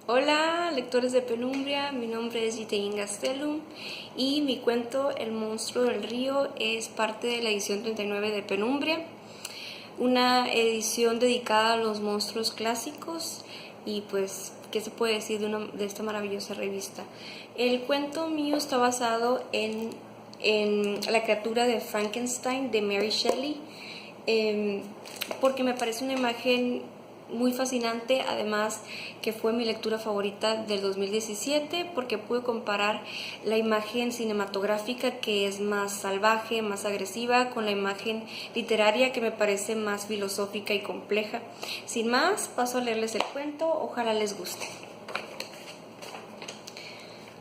Hola, lectores de Penumbra, mi nombre es Gitein Gastelum y mi cuento El monstruo del río es parte de la edición 39 de Penumbra, una edición dedicada a los monstruos clásicos y pues, ¿qué se puede decir de esta maravillosa revista? El cuento mío está basado en la criatura de Frankenstein de Mary Shelley, porque me parece una imagen muy fascinante, además que fue mi lectura favorita del 2017 porque pude comparar la imagen cinematográfica, que es más salvaje, más agresiva, con la imagen literaria, que me parece más filosófica y compleja. Sin más, paso a leerles el cuento, ojalá les guste.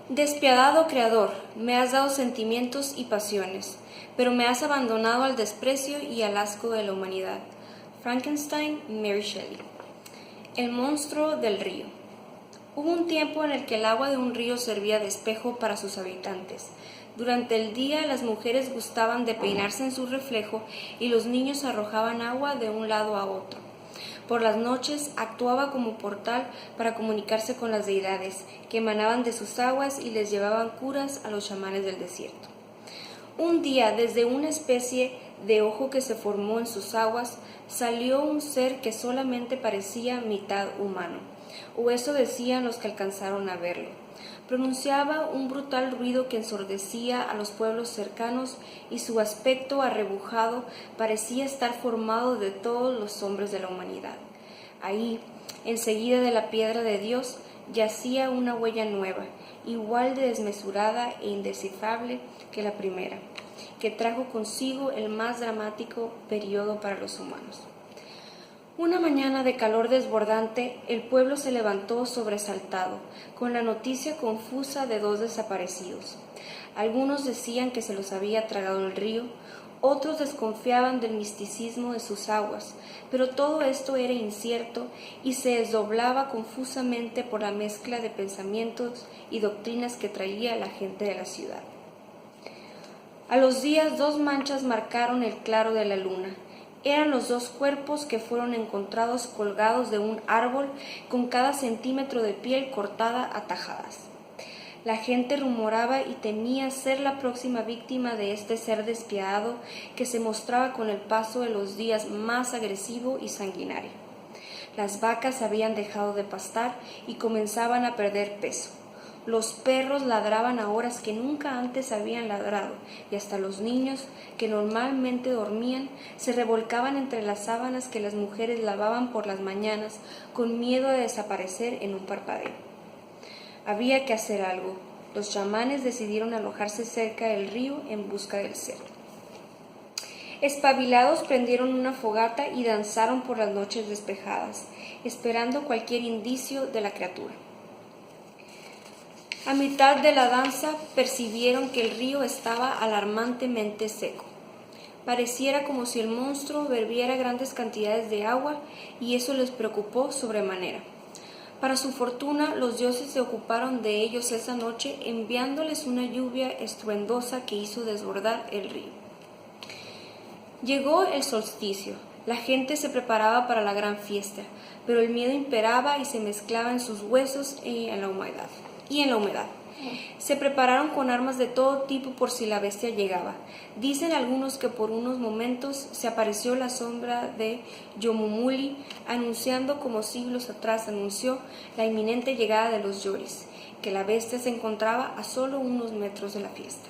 Despiadado Creador, me has dado sentimientos y pasiones, pero me has abandonado al desprecio y al asco de la humanidad. Frankenstein, Mary Shelley. El monstruo del río. Hubo un tiempo en el que el agua de un río servía de espejo para sus habitantes. Durante el día las mujeres gustaban de peinarse en su reflejo y los niños arrojaban agua de un lado a otro. Por las noches actuaba como portal para comunicarse con las deidades, que emanaban de sus aguas y les llevaban curas a los chamanes del desierto. Un día, desde una especie de ojo que se formó en sus aguas, salió un ser que solamente parecía mitad humano, o eso decían los que alcanzaron a verlo. Pronunciaba un brutal ruido que ensordecía a los pueblos cercanos y su aspecto arrebujado parecía estar formado de todos los hombres de la humanidad. Ahí, enseguida de la piedra de Dios, yacía una huella nueva, igual de desmesurada e indescifrable que la primera, que trajo consigo el más dramático periodo para los humanos. Una mañana de calor desbordante, el pueblo se levantó sobresaltado, con la noticia confusa de dos desaparecidos. Algunos decían que se los había tragado el río, otros desconfiaban del misticismo de sus aguas, pero todo esto era incierto y se desdoblaba confusamente por la mezcla de pensamientos y doctrinas que traía la gente de la ciudad. A los días, dos manchas marcaron el claro de la luna. Eran los dos cuerpos que fueron encontrados colgados de un árbol, con cada centímetro de piel cortada a tajadas. La gente rumoraba y temía ser la próxima víctima de este ser despiadado que se mostraba con el paso de los días más agresivo y sanguinario. Las vacas habían dejado de pastar y comenzaban a perder peso. Los perros ladraban a horas que nunca antes habían ladrado, y hasta los niños, que normalmente dormían, se revolcaban entre las sábanas que las mujeres lavaban por las mañanas, con miedo a desaparecer en un parpadeo. Había que hacer algo. Los chamanes decidieron alojarse cerca del río en busca del ser. Espabilados, prendieron una fogata y danzaron por las noches despejadas, esperando cualquier indicio de la criatura. A mitad de la danza percibieron que el río estaba alarmantemente seco. Pareciera como si el monstruo bebiera grandes cantidades de agua, y eso les preocupó sobremanera. Para su fortuna, los dioses se ocuparon de ellos esa noche, enviándoles una lluvia estruendosa que hizo desbordar el río. Llegó el solsticio. La gente se preparaba para la gran fiesta, pero el miedo imperaba y se mezclaba en sus huesos y en la humedad. Se prepararon con armas de todo tipo por si la bestia llegaba. Dicen algunos que por unos momentos se apareció la sombra de Yomumuli, anunciando, como siglos atrás anunció, la inminente llegada de los Yoris, que la bestia se encontraba a solo unos metros de la fiesta.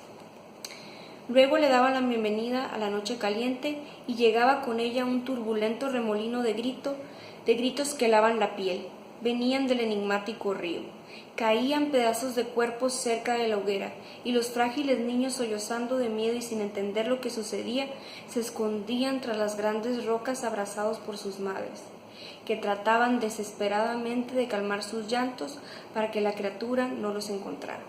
Luego le daban la bienvenida a la noche caliente y llegaba con ella un turbulento remolino de gritos que helaban la piel. Venían del enigmático río. Caían pedazos de cuerpos cerca de la hoguera, y los frágiles niños, sollozando de miedo y sin entender lo que sucedía, se escondían tras las grandes rocas abrazados por sus madres, que trataban desesperadamente de calmar sus llantos para que la criatura no los encontrara.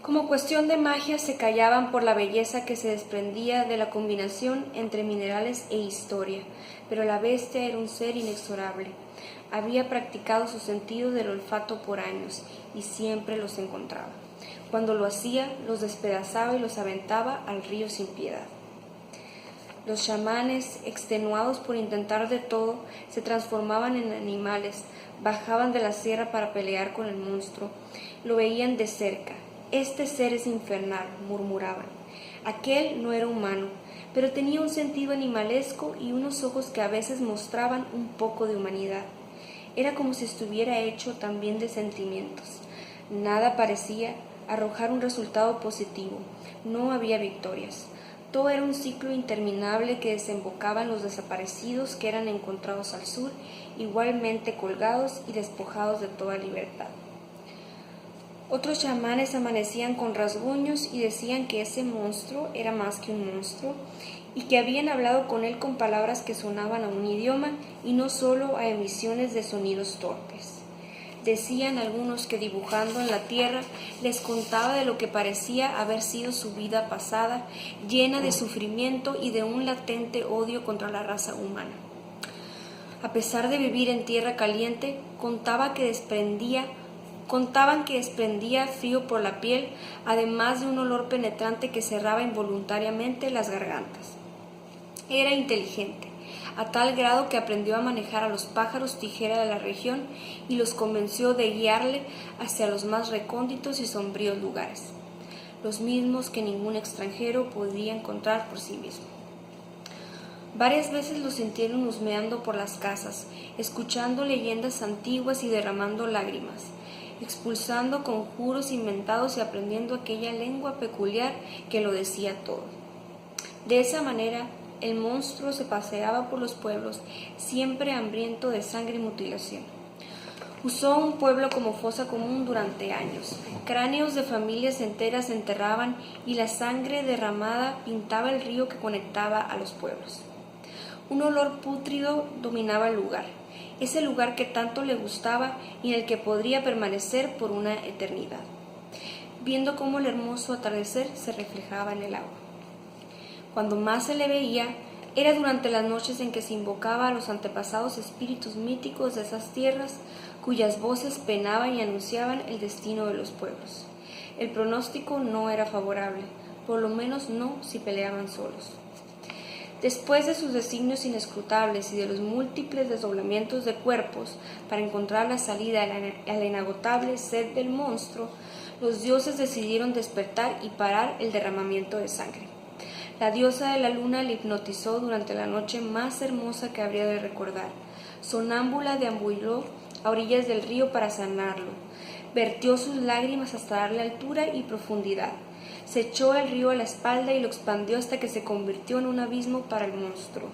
Como cuestión de magia, se callaban por la belleza que se desprendía de la combinación entre minerales e historia, pero la bestia era un ser inexorable. Había practicado su sentido del olfato por años y siempre los encontraba. Cuando lo hacía, los despedazaba y los aventaba al río sin piedad. Los chamanes, extenuados por intentar de todo, se transformaban en animales, bajaban de la sierra para pelear con el monstruo. Lo veían de cerca. Este ser es infernal, murmuraban. Aquel no era humano, pero tenía un sentido animalesco y unos ojos que a veces mostraban un poco de humanidad. Era como si estuviera hecho también de sentimientos. Nada parecía arrojar un resultado positivo. No había victorias. Todo era un ciclo interminable que desembocaba en los desaparecidos que eran encontrados al sur, igualmente colgados y despojados de toda libertad. Otros chamanes amanecían con rasguños y decían que ese monstruo era más que un monstruo y que habían hablado con él con palabras que sonaban a un idioma y no solo a emisiones de sonidos torpes. Decían algunos que dibujando en la tierra les contaba de lo que parecía haber sido su vida pasada, llena de sufrimiento y de un latente odio contra la raza humana. A pesar de vivir en tierra caliente, contaban que desprendía frío por la piel, además de un olor penetrante que cerraba involuntariamente las gargantas. Era inteligente, a tal grado que aprendió a manejar a los pájaros tijera de la región y los convenció de guiarle hacia los más recónditos y sombríos lugares, los mismos que ningún extranjero podía encontrar por sí mismo. Varias veces lo sintieron husmeando por las casas, escuchando leyendas antiguas y derramando lágrimas, expulsando conjuros inventados y aprendiendo aquella lengua peculiar que lo decía todo. De esa manera, el monstruo se paseaba por los pueblos, siempre hambriento de sangre y mutilación. Usó un pueblo como fosa común durante años. Cráneos de familias enteras se enterraban y la sangre derramada pintaba el río que conectaba a los pueblos. Un olor pútrido dominaba el lugar, ese lugar que tanto le gustaba y en el que podría permanecer por una eternidad, viendo cómo el hermoso atardecer se reflejaba en el agua. Cuando más se le veía, era durante las noches en que se invocaba a los antepasados espíritus míticos de esas tierras, cuyas voces penaban y anunciaban el destino de los pueblos. El pronóstico no era favorable, por lo menos no si peleaban solos. Después de sus designios inescrutables y de los múltiples desdoblamientos de cuerpos para encontrar la salida a la inagotable sed del monstruo, los dioses decidieron despertar y parar el derramamiento de sangre. La diosa de la luna le hipnotizó durante la noche más hermosa que habría de recordar. Sonámbula deambuló a orillas del río para sanarlo. Vertió sus lágrimas hasta darle altura y profundidad. Se echó el río a la espalda y lo expandió hasta que se convirtió en un abismo para el monstruo.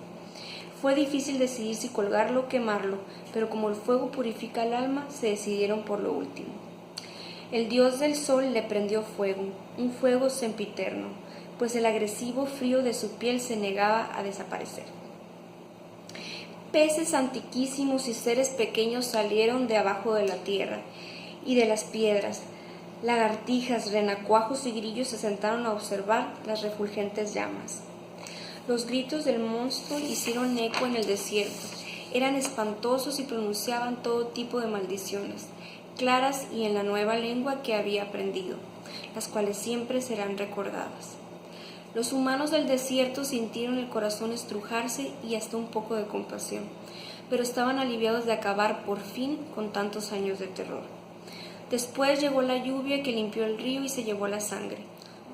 Fue difícil decidir si colgarlo o quemarlo, pero como el fuego purifica el alma, se decidieron por lo último. El dios del sol le prendió fuego, un fuego sempiterno, pues el agresivo frío de su piel se negaba a desaparecer. Peces antiquísimos y seres pequeños salieron de abajo de la tierra y de las piedras. Lagartijas, renacuajos y grillos se sentaron a observar las refulgentes llamas. Los gritos del monstruo hicieron eco en el desierto. Eran espantosos y pronunciaban todo tipo de maldiciones, claras y en la nueva lengua que había aprendido, las cuales siempre serán recordadas. Los humanos del desierto sintieron el corazón estrujarse y hasta un poco de compasión, pero estaban aliviados de acabar por fin con tantos años de terror. Después llegó la lluvia que limpió el río y se llevó la sangre,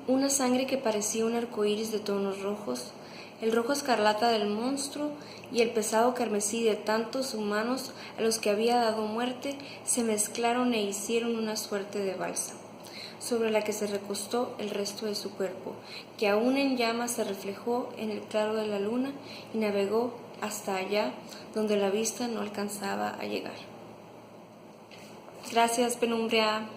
una sangre que parecía un arcoíris de tonos rojos, el rojo escarlata del monstruo y el pesado carmesí de tantos humanos a los que había dado muerte se mezclaron e hicieron una suerte de balsa, sobre la que se recostó el resto de su cuerpo, que aún en llamas se reflejó en el claro de la luna y navegó hasta allá donde la vista no alcanzaba a llegar. Gracias, Penumbria.